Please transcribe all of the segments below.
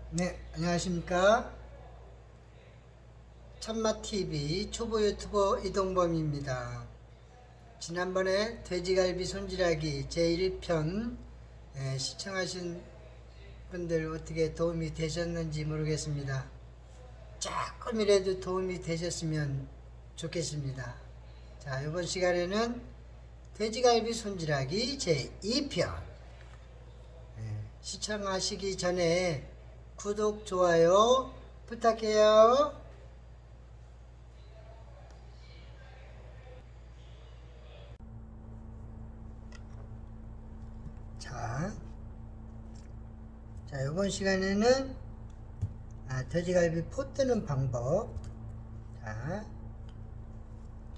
네, 안녕하십니까. 참맛TV 초보 유튜버 이동범입니다. 지난번에 돼지갈비 손질하기 제1편 시청하신 분들 어떻게 도움이 되셨는지 모르겠습니다. 조금이라도 도움이 되셨으면 좋겠습니다. 자, 이번 시간에는 돼지갈비 손질하기 제2편 시청하시기 전에 구독, 좋아요 부탁해요. 자, 이번 시간에는 돼지갈비 포 뜨는 방법.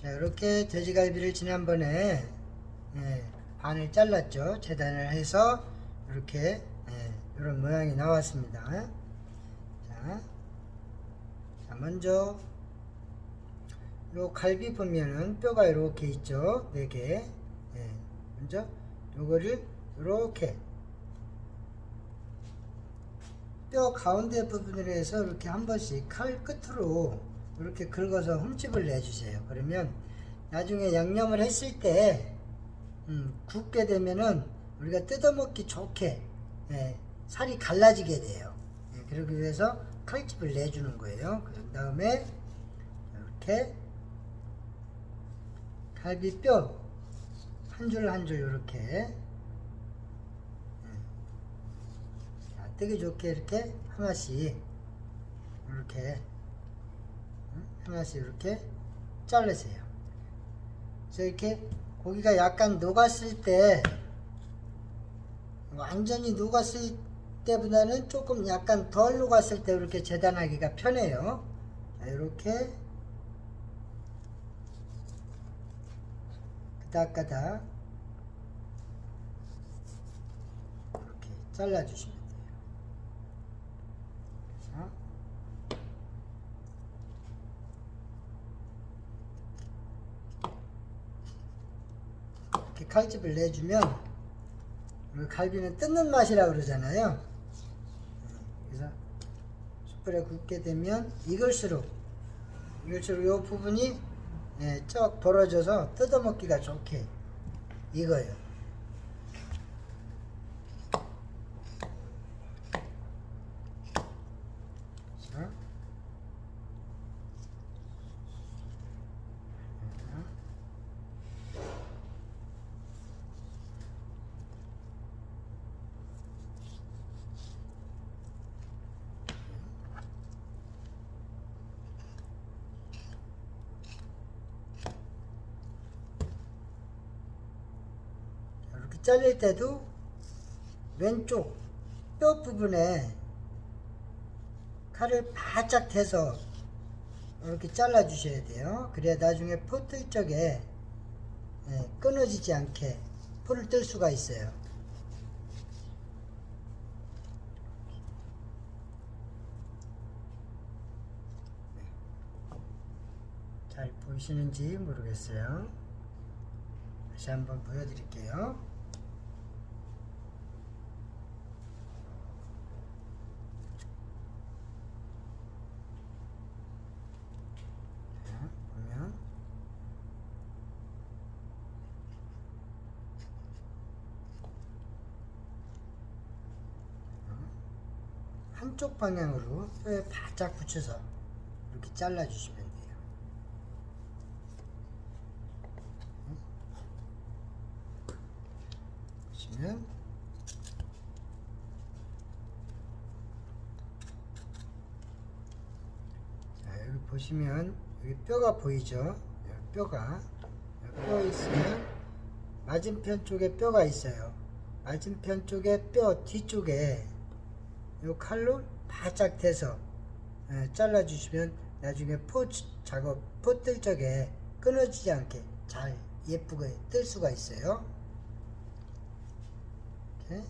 이렇게 돼지갈비를 지난번에 반을 잘랐죠. 재단을 해서 이렇게 이런 모양이 나왔습니다. 먼저 요 갈비 보면은 뼈가 이렇게 있죠. 4개. 먼저 요거를 이렇게 뼈 가운데 부분으로 해서 이렇게 한 번씩 칼 끝으로 이렇게 긁어서 흠집을 내주세요. 그러면 나중에 양념을 했을 때 굽게 되면은 우리가 뜯어먹기 좋게 살이 갈라지게 돼요. 그러기 위해서 칼집을 내주는 거예요. 그 다음에 이렇게 갈비뼈 한 줄 한 줄 이렇게 뜨기 좋게 이렇게 하나씩 이렇게 자르세요. 그래서 이렇게 고기가 약간 녹았을 때, 완전히 녹았을 때보다는 조금 약간 덜 녹았을 때 이렇게 재단하기가 편해요. 이렇게 그닥그닥 이렇게 잘라주시면 돼요. 이렇게 칼집을 내주면 갈비는 뜯는 맛이라고 그러잖아요. 그래서 숯불에 굽게 되면 익을수록 이 부분이 쩍 벌어져서 뜯어먹기가 좋게 익어요. 이렇게 잘릴 때도 왼쪽 뼈 부분에 칼을 바짝 대서 이렇게 잘라 주셔야 돼요. 그래야 나중에 포 뜰 적에 끊어지지 않게 포를 뜰 수가 있어요. 잘 보이시는지 모르겠어요. 다시 한번 보여드릴게요. 보면 한쪽 방향으로 뼈에 바짝 붙여서 이렇게 잘라주시면 돼요. 보시면 여기 보시면 여기 뼈가 보이죠? 뼈가 뼈 있으면 맞은편 쪽에 뼈가 있어요. 맞은편 쪽에 뼈 뒤쪽에 이 칼로 바짝 대서 잘라주시면 나중에 포 뜰 적에 끊어지지 않게 잘 예쁘게 뜰 수가 있어요. 이렇게.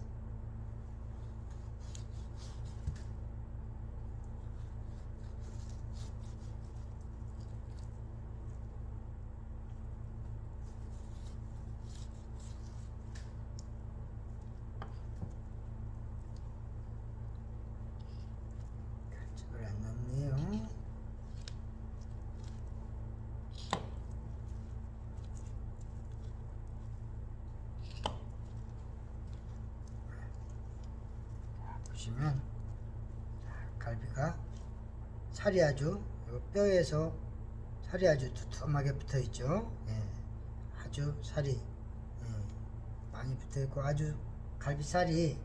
보시면 갈비가 살이 아주 뼈에서 살이 아주 두툼하게 붙어 있죠. 예, 아주 살이 많이 붙어 있고 아주 갈비살이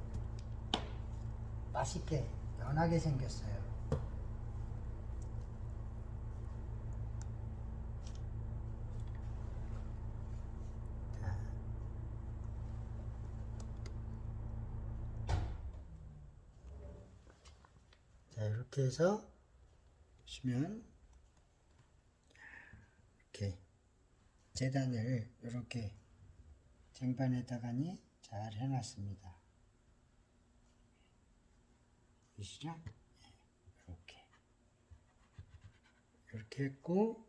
맛있게 연하게 생겼어요. 자, 이렇게 해서 보시면 이렇게 재단을 이렇게 쟁반에다가니 잘 해놨습니다. 보이시죠? 이렇게 했고,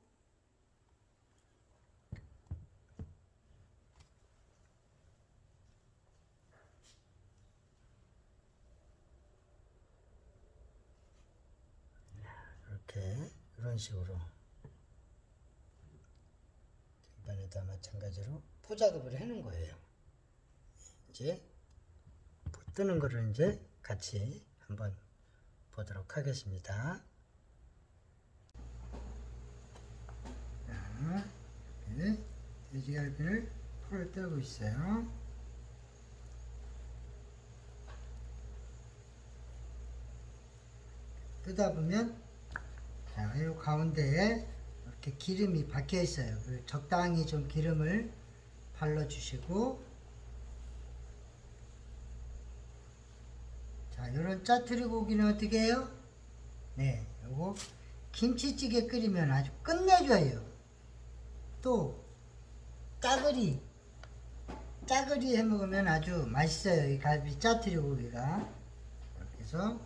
이렇게 이런 식으로 쟁반에다 마찬가지로 포작업을 해놓은 거예요. 이제 뜨는 거를 이제 같이 한번 보도록 하겠습니다. 자, 돼지갈비를 풀을 뜨고 있어요. 뜨다 보면 자, 이 가운데에 이렇게 기름이 박혀 있어요. 적당히 좀 기름을 발라 주시고, 자, 요런 짜투리 고기는 어떻게 해요? 네, 요거 김치찌개 끓이면 아주 끝내줘요. 또 짜글이 해 먹으면 아주 맛있어요. 이 갈비 짜투리 고기가. 그래서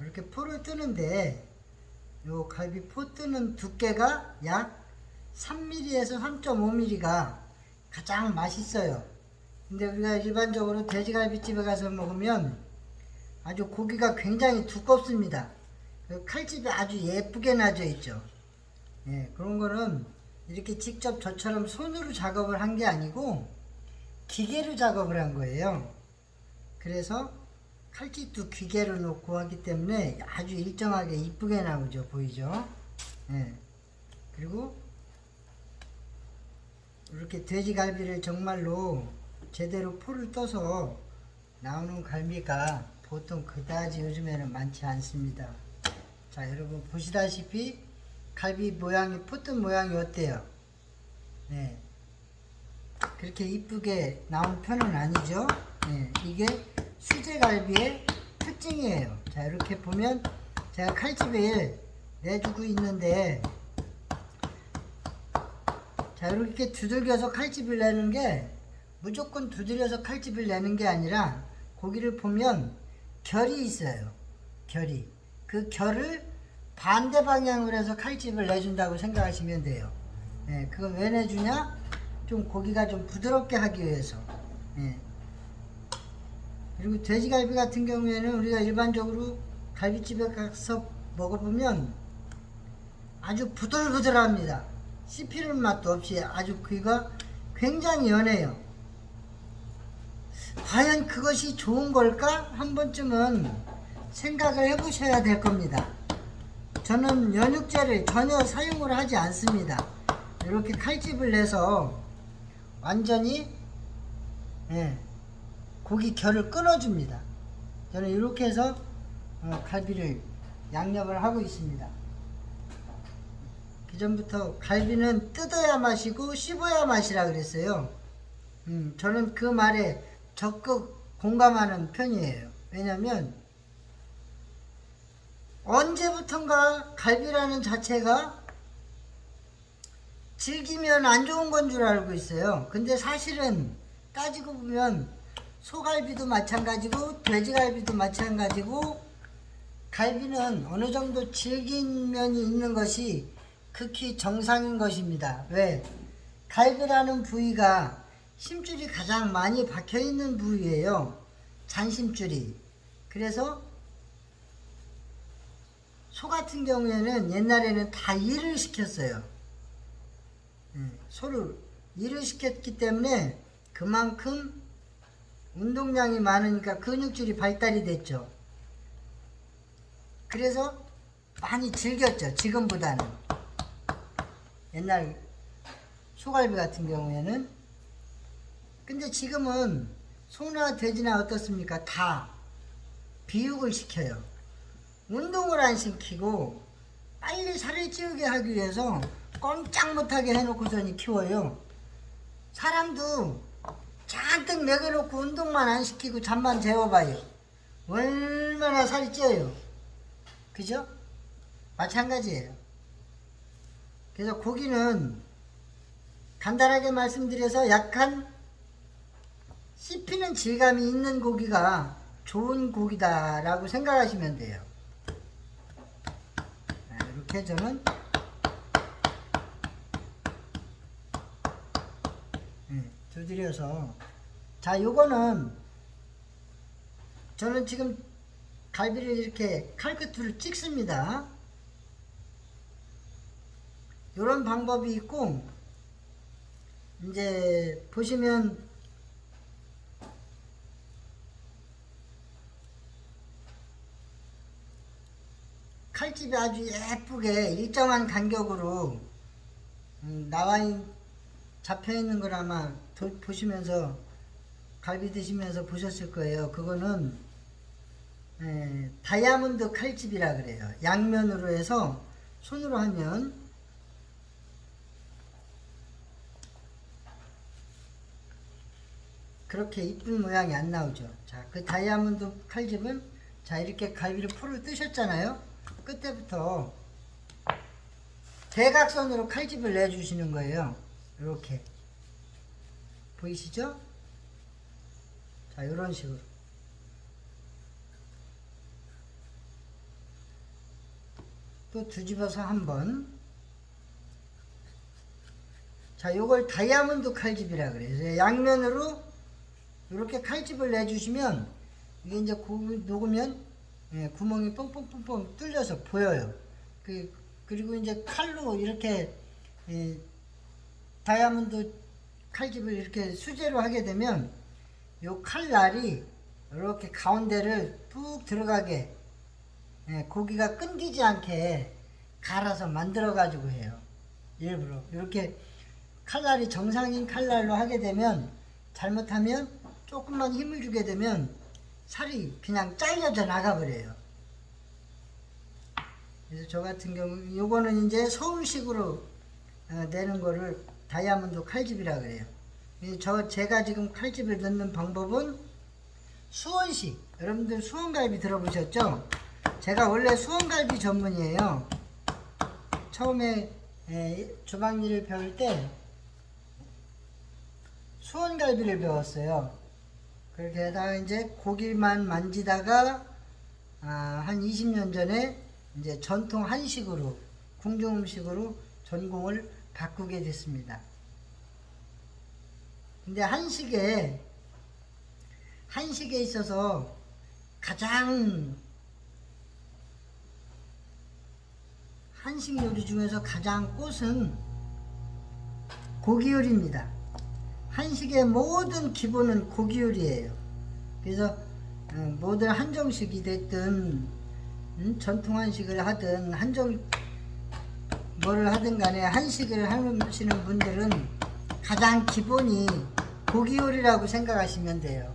이렇게 포를 뜨는데 요 갈비 포 뜨는 두께가 약 3mm에서 3.5mm가 가장 맛있어요. 근데 우리가 일반적으로 돼지갈비집에 가서 먹으면 아주 고기가 굉장히 두껍습니다. 칼집이 아주 예쁘게 나져 있죠. 예, 그런 거는 이렇게 직접 저처럼 손으로 작업을 한 게 아니고 기계로 작업을 한 거예요. 그래서 칼집도 기계로 놓고 하기 때문에 아주 일정하게 이쁘게 나오죠. 보이죠? 예. 그리고 이렇게 돼지갈비를 정말로 제대로 포를 떠서 나오는 갈비가 보통 그다지 요즘에는 많지 않습니다. 자, 여러분 보시다시피 갈비 모양이, 포 뜬 모양이 어때요? 네. 그렇게 이쁘게 나온 편은 아니죠. 네. 이게 수제갈비의 특징이에요. 자, 이렇게 보면 제가 칼집을 내주고 있는데, 자, 이렇게 두들겨서 칼집을 내는 게 무조건 두드려서 칼집을 내는 게 아니라 고기를 보면 결이 있어요. 결이. 그 결을 반대 방향으로 해서 칼집을 내준다고 생각하시면 돼요. 예, 그건 왜 내주냐? 좀 고기가 좀 부드럽게 하기 위해서. 예. 그리고 돼지갈비 같은 경우에는 우리가 일반적으로 갈비집에 가서 먹어보면 아주 부들부들합니다. 씹히는 맛도 없이 아주 귀가 굉장히 연해요. 과연 그것이 좋은 걸까? 한 번쯤은 생각을 해보셔야 될 겁니다. 저는 연육제를 전혀 사용을 하지 않습니다. 이렇게 칼집을 내서 완전히 고기 결을 끊어줍니다. 저는 이렇게 해서 갈비를 양념을 하고 있습니다. 그전부터 갈비는 뜯어야 맛이고 씹어야 맛이라 그랬어요. 저는 그 말에 적극 공감하는 편이에요. 왜냐면 언제부턴가 갈비라는 자체가 질기면 안 좋은 건 줄 알고 있어요. 근데 사실은 따지고 보면 소갈비도 마찬가지고 돼지갈비도 마찬가지고 갈비는 어느 정도 질긴 면이 있는 것이 극히 정상인 것입니다. 왜? 갈비라는 부위가 심줄이 가장 많이 박혀 있는 부위예요. 잔심줄이. 그래서 소 같은 경우에는 옛날에는 다 일을 시켰어요. 소를 일을 시켰기 때문에 그만큼 운동량이 많으니까 근육질이 발달이 됐죠. 그래서 많이 질겼죠. 지금보다는. 옛날 소갈비 같은 경우에는. 근데 지금은 소나 돼지나 어떻습니까? 다 비육을 시켜요. 운동을 안 시키고 빨리 살을 찌우게 하기 위해서 꼼짝 못하게 해놓고서니 키워요. 사람도 잔뜩 먹여놓고 운동만 안 시키고 잠만 재워봐요. 얼마나 살이 쪄요. 그죠? 마찬가지예요. 그래서 고기는 간단하게 말씀드려서 약간 씹히는 질감이 있는 고기가 좋은 고기다라고 생각하시면 돼요. 이렇게 저는 두드려서, 자, 요거는 저는 지금 갈비를 이렇게 칼끝으로 찍습니다. 요런 방법이 있고, 이제 보시면 칼집이 아주 예쁘게 일정한 간격으로 잡혀 있는 걸 아마 보시면서 갈비 드시면서 보셨을 거예요. 그거는 다이아몬드 칼집이라 그래요. 양면으로 해서 손으로 하면 그렇게 이쁜 모양이 안 나오죠. 자, 그 다이아몬드 칼집은, 자, 이렇게 갈비를 풀을 뜨셨잖아요. 끝에부터 대각선으로 칼집을 내주시는 거예요. 이렇게 보이시죠? 자, 이런 식으로 또 뒤집어서 한번. 자, 요걸 다이아몬드 칼집이라 그래요. 양면으로 이렇게 칼집을 내주시면 이게 이제 고기 녹으면 구멍이 뻥뻥뻥뻥 뚫려서 보여요. 그리고 이제 칼로 이렇게 다이아몬드 칼집을 이렇게 수제로 하게 되면 요 칼날이 이렇게 가운데를 푹 들어가게, 고기가 끊기지 않게 갈아서 만들어 가지고 해요. 일부러 이렇게 칼날이 정상인 칼날로 하게 되면, 잘못하면 조금만 힘을 주게 되면 살이 그냥 잘려져 나가버려요. 그래서 저 같은 경우 요거는 이제 서울식으로 내는 거를 다이아몬드 칼집이라 그래요. 제가 지금 칼집을 넣는 방법은 수원식, 여러분들 수원갈비 들어보셨죠? 제가 원래 수원갈비 전문이에요. 처음에 주방 일을 배울 때 수원갈비를 배웠어요. 그렇게 하다가 이제 고기만 만지다가 한 20년 전에 이제 전통 한식으로, 궁중 음식으로 전공을 바꾸게 됐습니다. 근데 한식에 있어서 한식 요리 중에서 가장 꽃은 고기 요리입니다. 한식의 모든 기본은 고기 요리예요. 그래서 모든 한정식이 됐든 전통 한식을 하든 뭐를 하든 간에 한식을 하시는 분들은 가장 기본이 고기 요리라고 생각하시면 돼요.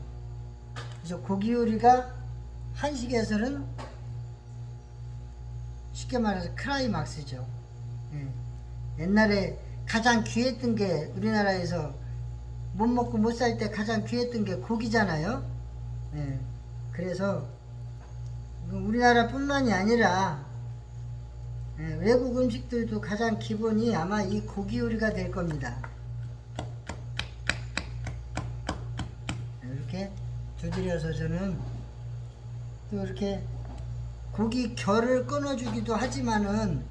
그래서 고기 요리가 한식에서는 쉽게 말해서 크라이막스죠. 옛날에 가장 귀했던 게, 우리나라에서 못 먹고 못 살 때 가장 귀했던 게 고기잖아요. 그래서 우리나라뿐만이 아니라 외국 음식들도 가장 기본이 아마 이 고기 요리가 될 겁니다. 이렇게 두드려서 저는 또 이렇게 고기 결을 끊어주기도 하지만은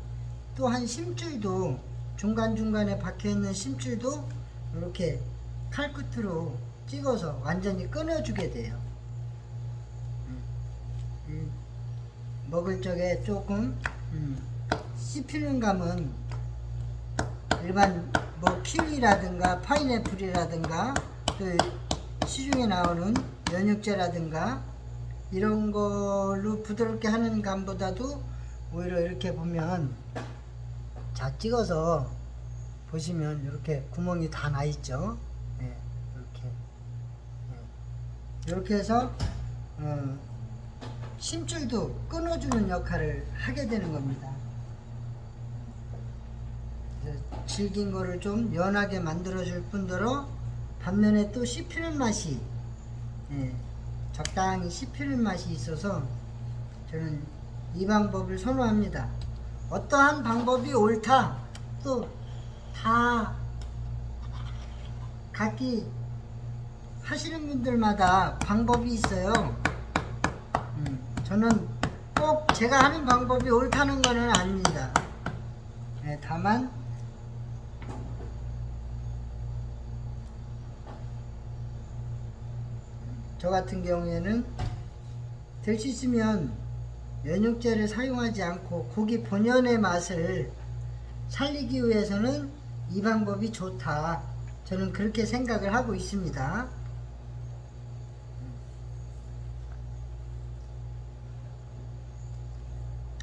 또 한 심줄도, 중간중간에 박혀있는 심줄도 이렇게 칼끝으로 찍어서 완전히 끊어주게 돼요. 먹을 적에 조금 씹히는 감은 일반 뭐 키위라든가 파인애플이라든가 또 시중에 나오는 연육제라든가 이런 걸로 부드럽게 하는 감보다도 오히려 이렇게 보면, 자 찍어서 보시면 이렇게 구멍이 다 나 있죠. 네, 이렇게. 네. 이렇게 해서 심줄도 끊어주는 역할을 하게 되는 겁니다. 질긴 거를 좀 연하게 만들어줄 뿐더러 반면에 또 씹히는 맛이, 적당히 씹히는 맛이 있어서 저는 이 방법을 선호합니다. 어떠한 방법이 옳다, 또 다 각기 하시는 분들마다 방법이 있어요. 저는 꼭 제가 하는 방법이 옳다는 것은 아닙니다. 다만 저 같은 경우에는 될 수 있으면 연육제를 사용하지 않고 고기 본연의 맛을 살리기 위해서는 이 방법이 좋다, 저는 그렇게 생각을 하고 있습니다.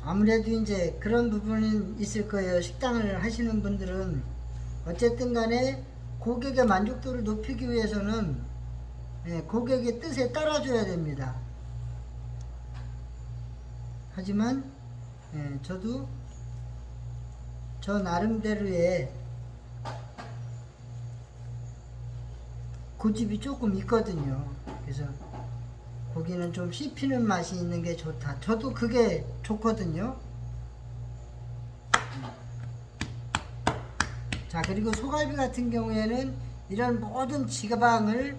아무래도 이제 그런 부분은 있을 거예요. 식당을 하시는 분들은 어쨌든 간에 고객의 만족도를 높이기 위해서는 고객의 뜻에 따라줘야 됩니다. 하지만 저도 저 나름대로의 고집이 조금 있거든요. 그래서 고기는 좀 씹히는 맛이 있는 게 좋다, 저도 그게 좋거든요. 자, 그리고 소갈비 같은 경우에는 이런 모든 지방을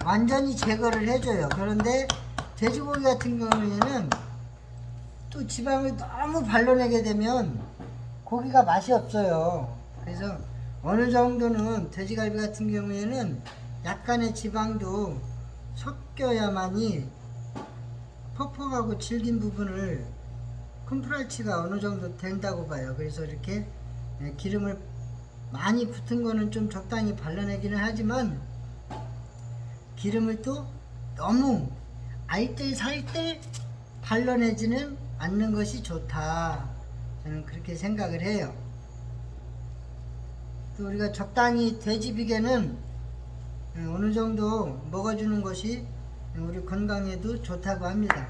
완전히 제거를 해줘요. 그런데 돼지고기 같은 경우에는 또 지방을 너무 발라내게 되면 고기가 맛이 없어요. 그래서 어느 정도는 돼지갈비 같은 경우에는 약간의 지방도 섞여야만이 퍽퍽하고 질긴 부분을 콤프라치가 어느 정도 된다고 봐요. 그래서 이렇게 기름을 많이 붙은 거는 좀 적당히 발라내기는 하지만 기름을 또 너무 알뜰살뜰 발라내지는 않는 것이 좋다, 저는 그렇게 생각을 해요. 또 우리가 적당히 돼지비계는 어느 정도 먹어주는 것이 우리 건강에도 좋다고 합니다.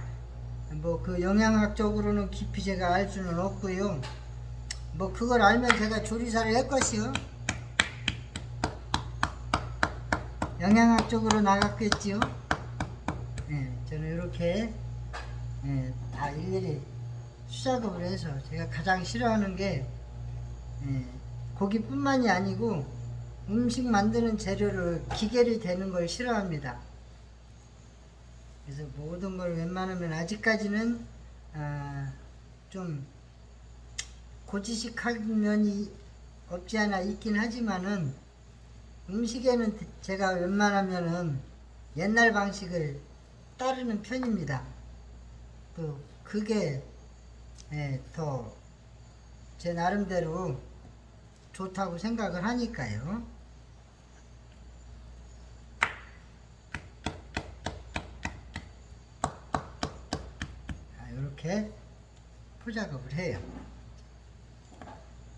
뭐 그 영양학적으로는 깊이 제가 알 수는 없고요. 뭐 그걸 알면 제가 조리사를 했것이요. 영양학적으로 나갔겠지요. 저는 이렇게 다 일일이 수작업을 해서, 제가 가장 싫어하는 게 고기뿐만이 아니고 음식 만드는 재료를 기계를 대는 걸 싫어합니다. 그래서 모든 걸 웬만하면 아직까지는 좀 고지식한 면이 없지 않아 있긴 하지만은 음식에는 제가 웬만하면은 옛날 방식을 따르는 편입니다. 또 그게 더 제 나름대로 좋다고 생각을 하니까요. 이렇게 포작업을 해요.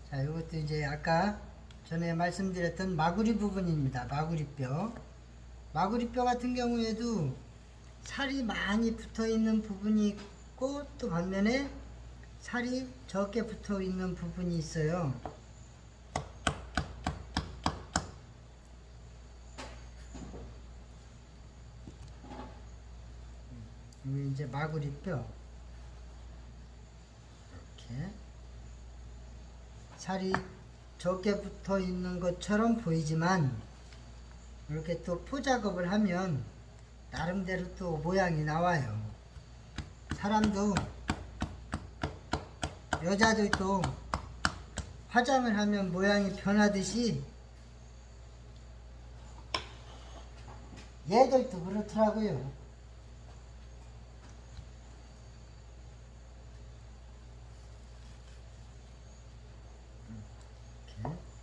자, 이것도 이제 아까 전에 말씀드렸던 마구리 부분입니다. 마구리뼈. 마구리뼈 같은 경우에도 살이 많이 붙어 있는 부분이 있고, 또 반면에 살이 적게 붙어 있는 부분이 있어요. 이게 이제 마구리뼈. 이렇게 살이 적게 붙어 있는 것처럼 보이지만 이렇게 또 포작업을 하면 나름대로 또 모양이 나와요. 사람도, 여자들도 화장을 하면 모양이 변하듯이 얘들도 그렇더라고요.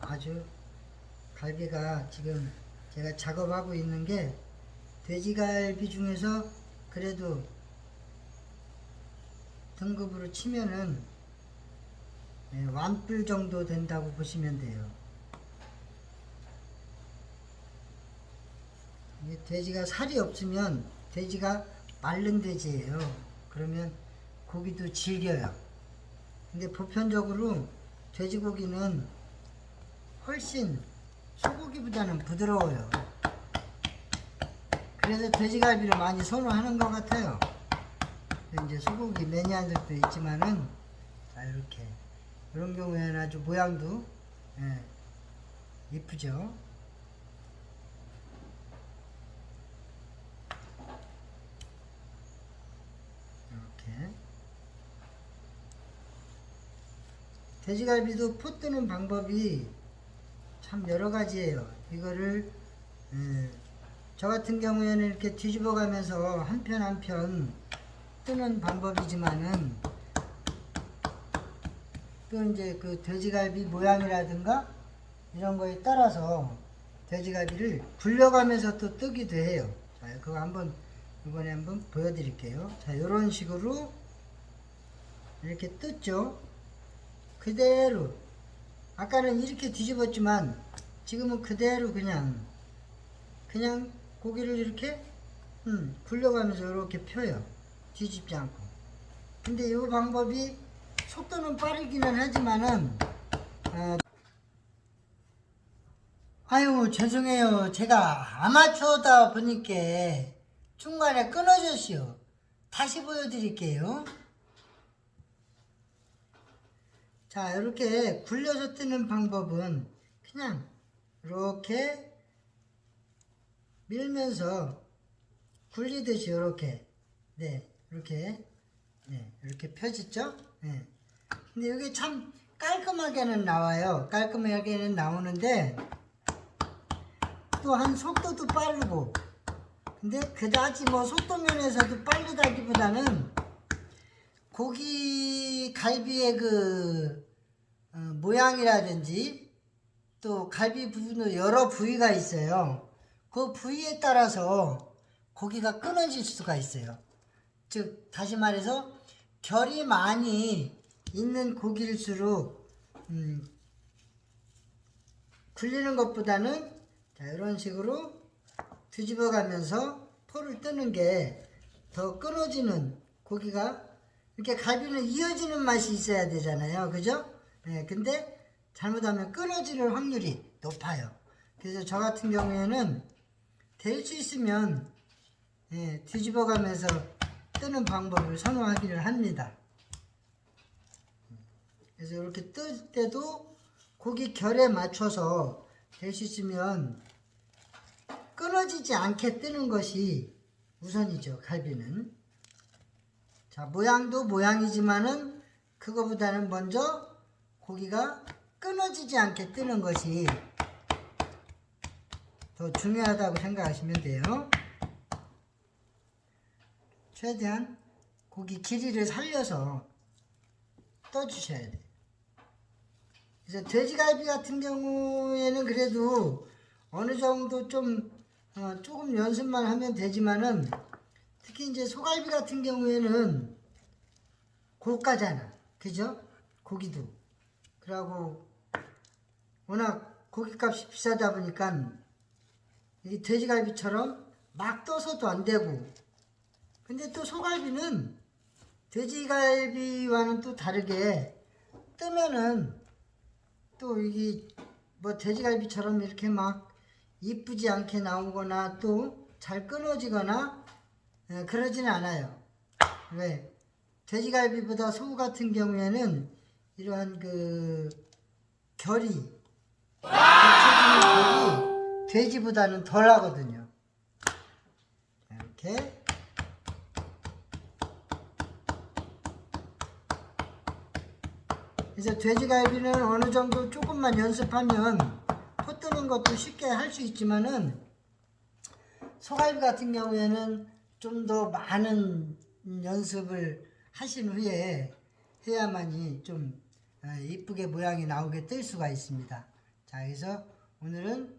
아주 갈비가 지금 제가 작업하고 있는 게 돼지갈비 중에서 그래도 등급으로 치면은 완뿔 정도 된다고 보시면 돼요. 이게 돼지가 살이 없으면 돼지가 마른 돼지예요. 그러면 고기도 질겨요. 근데 보편적으로 돼지고기는 훨씬 소고기보다는 부드러워요. 그래서 돼지갈비를 많이 선호하는 것 같아요. 이제 소고기 매니아들도 있지만은, 자, 이렇게 이런 경우에는 아주 모양도 이쁘죠. 이렇게 돼지갈비도 포 뜨는 방법이 참 여러 가지예요. 이거를 저 같은 경우에는 이렇게 뒤집어 가면서 한 편 한 편 뜨는 방법이지만은, 또 이제 그 돼지갈비 모양이라든가 이런 거에 따라서 돼지갈비를 굴려가면서 또 뜨기도 해요. 자, 그거 이번에 한번 보여드릴게요. 자, 이런 식으로 이렇게 뜯죠. 그대로 아까는 이렇게 뒤집었지만 지금은 그대로 그냥 고기를 이렇게 굴려가면서 이렇게 펴요. 뒤집지 않고. 근데 이 방법이 속도는 빠르기는 하지만은 아유 죄송해요. 제가 아마추어다 보니까 중간에 끊어졌어요. 다시 보여드릴게요. 자, 이렇게 굴려서 뜨는 방법은 그냥 이렇게 밀면서 굴리듯이 이렇게 이렇게 펴졌죠? 네. 근데 이게 참 깔끔하게는 나와요. 깔끔하게는 나오는데 또한 속도도 빠르고, 근데 그다지 뭐 속도 면에서도 빠르다기보다는 고기 갈비의 그 모양이라든지 또 갈비 부분도 여러 부위가 있어요. 그 부위에 따라서 고기가 끊어질 수가 있어요. 즉 다시 말해서 결이 많이 있는 고기일수록 굴리는 것보다는 자, 이런 식으로 뒤집어 가면서 포를 뜨는 게 더 끊어지는, 고기가 이렇게 갈비는 이어지는 맛이 있어야 되잖아요. 그죠? 네, 근데 잘못하면 끊어지는 확률이 높아요. 그래서 저 같은 경우에는 될 수 있으면 뒤집어 가면서 뜨는 방법을 선호하기를 합니다. 그래서 이렇게 뜰 때도 고기 결에 맞춰서 될 수 있으면 끊어지지 않게 뜨는 것이 우선이죠. 갈비는. 자, 모양도 모양이지만은 그거보다는 먼저 고기가 끊어지지 않게 뜨는 것이 더 중요하다고 생각하시면 돼요. 최대한 고기 길이를 살려서 떠주셔야 돼요. 그래서 돼지갈비 같은 경우에는 그래도 어느 정도 조금 연습만 하면 되지만은, 특히 이제 소갈비 같은 경우에는 고가잖아. 그죠? 고기도. 그러고 워낙 고기값이 비싸다 보니까 이 돼지갈비처럼 막 떠서도 안 되고, 근데 또 소갈비는 돼지갈비와는 또 다르게 뜨면은 또 이게 뭐 돼지갈비처럼 이렇게 막 이쁘지 않게 나오거나 또 잘 끊어지거나 그러지는 않아요. 왜? 돼지갈비보다 소 같은 경우에는 이러한 그 결이, 결이 돼지보다는 덜 하거든요. 이렇게. 그래서 돼지갈비는 어느 정도 조금만 연습하면 포 뜨는 것도 쉽게 할 수 있지만은, 소갈비 같은 경우에는 좀 더 많은 연습을 하신 후에 해야만이 좀 이쁘게 모양이 나오게 뜰 수가 있습니다. 자, 그래서 오늘은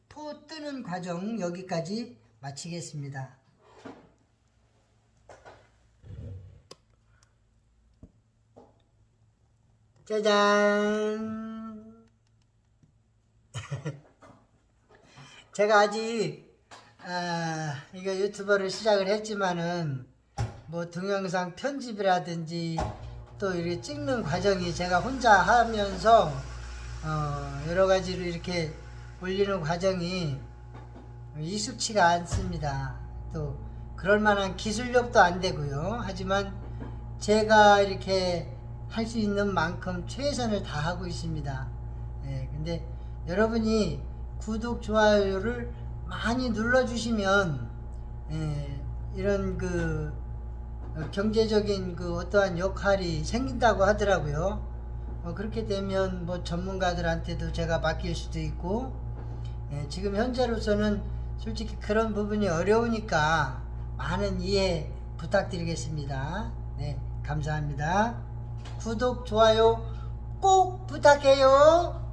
포 뜨는 과정 여기까지 마치겠습니다. 짜잔! 제가 아직 이거 유튜버를 시작을 했지만은 뭐 동영상 편집이라든지 또 이렇게 찍는 과정이 제가 혼자 하면서 여러 가지로 이렇게 올리는 과정이 익숙치가 않습니다. 또 그럴 만한 기술력도 안 되고요. 하지만 제가 이렇게 할 수 있는 만큼 최선을 다하고 있습니다. 근데 여러분이 구독, 좋아요를 많이 눌러주시면 이런 그 경제적인 그 어떠한 역할이 생긴다고 하더라고요. 그렇게 되면 뭐 전문가들한테도 제가 맡길 수도 있고, 지금 현재로서는 솔직히 그런 부분이 어려우니까 많은 이해 부탁드리겠습니다. 네, 감사합니다. 구독, 좋아요 꼭 부탁해요.